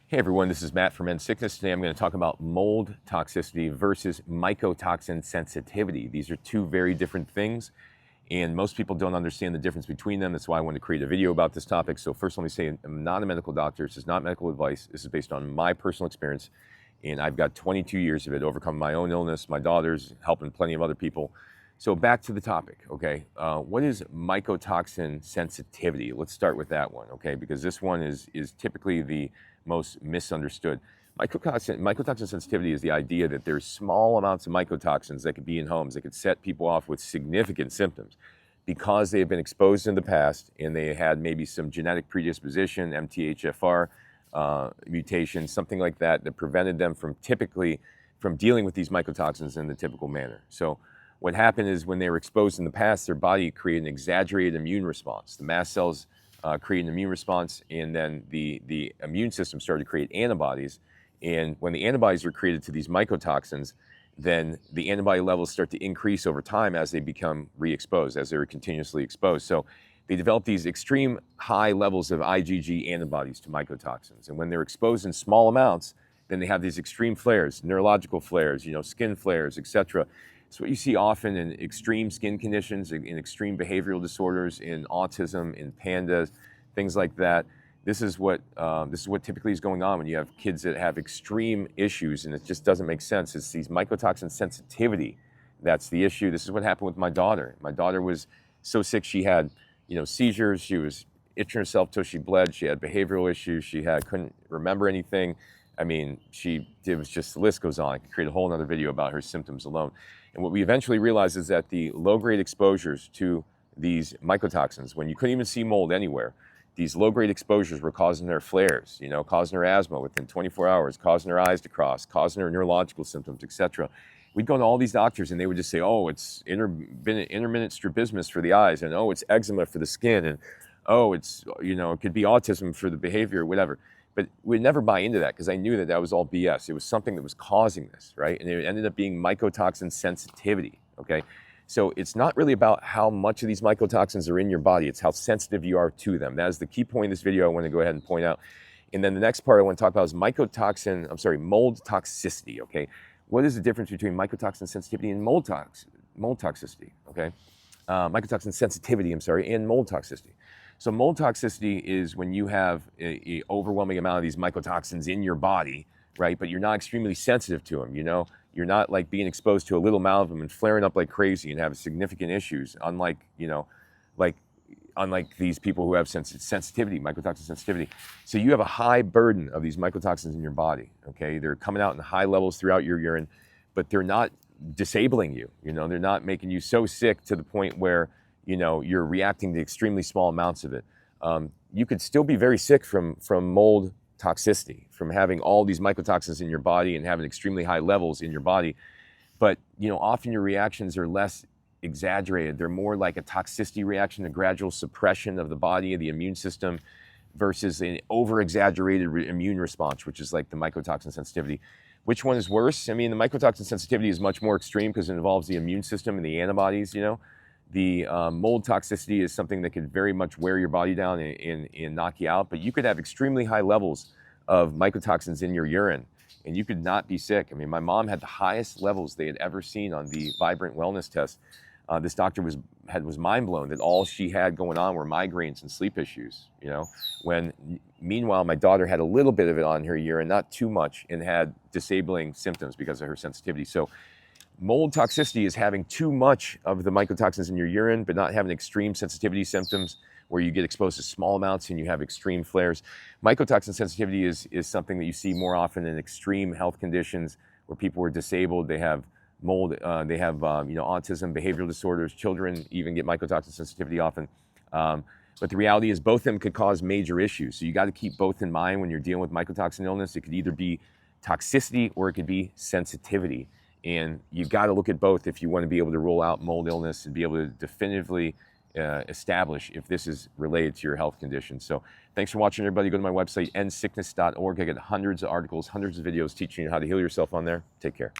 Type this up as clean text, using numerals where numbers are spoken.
Hey everyone, this is Matt from End Sickness. Today I'm going to talk about mold toxicity versus mycotoxin sensitivity. These are two very different things, and most people don't understand the difference between them. That's why I wanted to create a video about this topic. So first let me say, I'm not a medical doctor. This is not medical advice. This is based on my personal experience, and I've got 22 years of it, overcome my own illness, my daughter's, helping plenty of other people. So back to the topic, okay? What is mycotoxin sensitivity? Let's start with that one, okay? Because this one is typically the most misunderstood. Mycotoxin sensitivity is the idea that there's small amounts of mycotoxins that could be in homes that could set people off with significant symptoms because they have been exposed in the past and they had maybe some genetic predisposition, MTHFR mutation, something like that, that prevented them from dealing with these mycotoxins in the typical manner. So what happened is when they were exposed in the past, their body created an exaggerated immune response. The mast cells create an immune response, and then the immune system started to create antibodies. And when the antibodies are created to these mycotoxins, then the antibody levels start to increase over time as they become re-exposed, as they're continuously exposed. So they develop these extreme high levels of IgG antibodies to mycotoxins. And when they're exposed in small amounts, then they have these extreme flares, neurological flares, skin flares, etc. It's what you see often in extreme skin conditions, in extreme behavioral disorders, in autism, in pandas, things like that. This is what typically is going on when you have kids that have extreme issues, and it just doesn't make sense. It's these mycotoxin sensitivity that's the issue. This is what happened with my daughter. My daughter was so sick she had, seizures. She was itching herself till she bled. She had behavioral issues. She couldn't remember anything. I mean, it was just, the list goes on. I could create a whole other video about her symptoms alone. And what we eventually realized is that the low-grade exposures to these mycotoxins, when you couldn't even see mold anywhere, these low-grade exposures were causing her flares, causing her asthma within 24 hours, causing her eyes to cross, causing her neurological symptoms, etc. We'd go to all these doctors and they would just say, oh, it's intermittent strabismus for the eyes, and oh, it's eczema for the skin, and oh, it's, it could be autism for the behavior, whatever. But we'd never buy into that because I knew that was all BS. It was something that was causing this, right? And it ended up being mycotoxin sensitivity, okay? So it's not really about how much of these mycotoxins are in your body. It's how sensitive you are to them. That is the key point in this video I want to go ahead and point out. And then the next part I want to talk about is mold toxicity, okay? What is the difference between mycotoxin sensitivity and mold toxicity, okay? Mycotoxin sensitivity, and mold toxicity. So mold toxicity is when you have an overwhelming amount of these mycotoxins in your body, right? But you're not extremely sensitive to them, You're not like being exposed to a little amount of them and flaring up like crazy and have significant issues, unlike these people who have sensitivity, mycotoxin sensitivity. So you have a high burden of these mycotoxins in your body, okay? They're coming out in high levels throughout your urine, but they're not disabling you, They're not making you so sick to the point where you're reacting to extremely small amounts of it. You could still be very sick from mold toxicity, from having all these mycotoxins in your body and having extremely high levels in your body. But, often your reactions are less exaggerated. They're more like a toxicity reaction, a gradual suppression of the body, of the immune system, versus an over-exaggerated immune response, which is like the mycotoxin sensitivity. Which one is worse? I mean, the mycotoxin sensitivity is much more extreme because it involves the immune system and the antibodies, The mold toxicity is something that could very much wear your body down and knock you out, but you could have extremely high levels of mycotoxins in your urine, and you could not be sick. I mean, my mom had the highest levels they had ever seen on the Vibrant Wellness test. This doctor was mind blown that all she had going on were migraines and sleep issues, when meanwhile my daughter had a little bit of it on her urine, not too much, and had disabling symptoms because of her sensitivity. So mold toxicity is having too much of the mycotoxins in your urine, but not having extreme sensitivity symptoms where you get exposed to small amounts and you have extreme flares. Mycotoxin sensitivity is something that you see more often in extreme health conditions where people are disabled, they have mold, they have autism, behavioral disorders. Children even get mycotoxin sensitivity often. But the reality is both of them could cause major issues. So you got to keep both in mind when you're dealing with mycotoxin illness. It could either be toxicity or it could be sensitivity. And you've got to look at both if you want to be able to rule out mold illness and be able to definitively establish if this is related to your health condition. So thanks for watching, everybody. Go to my website, endsickness.org. I get hundreds of articles, hundreds of videos teaching you how to heal yourself on there. Take care.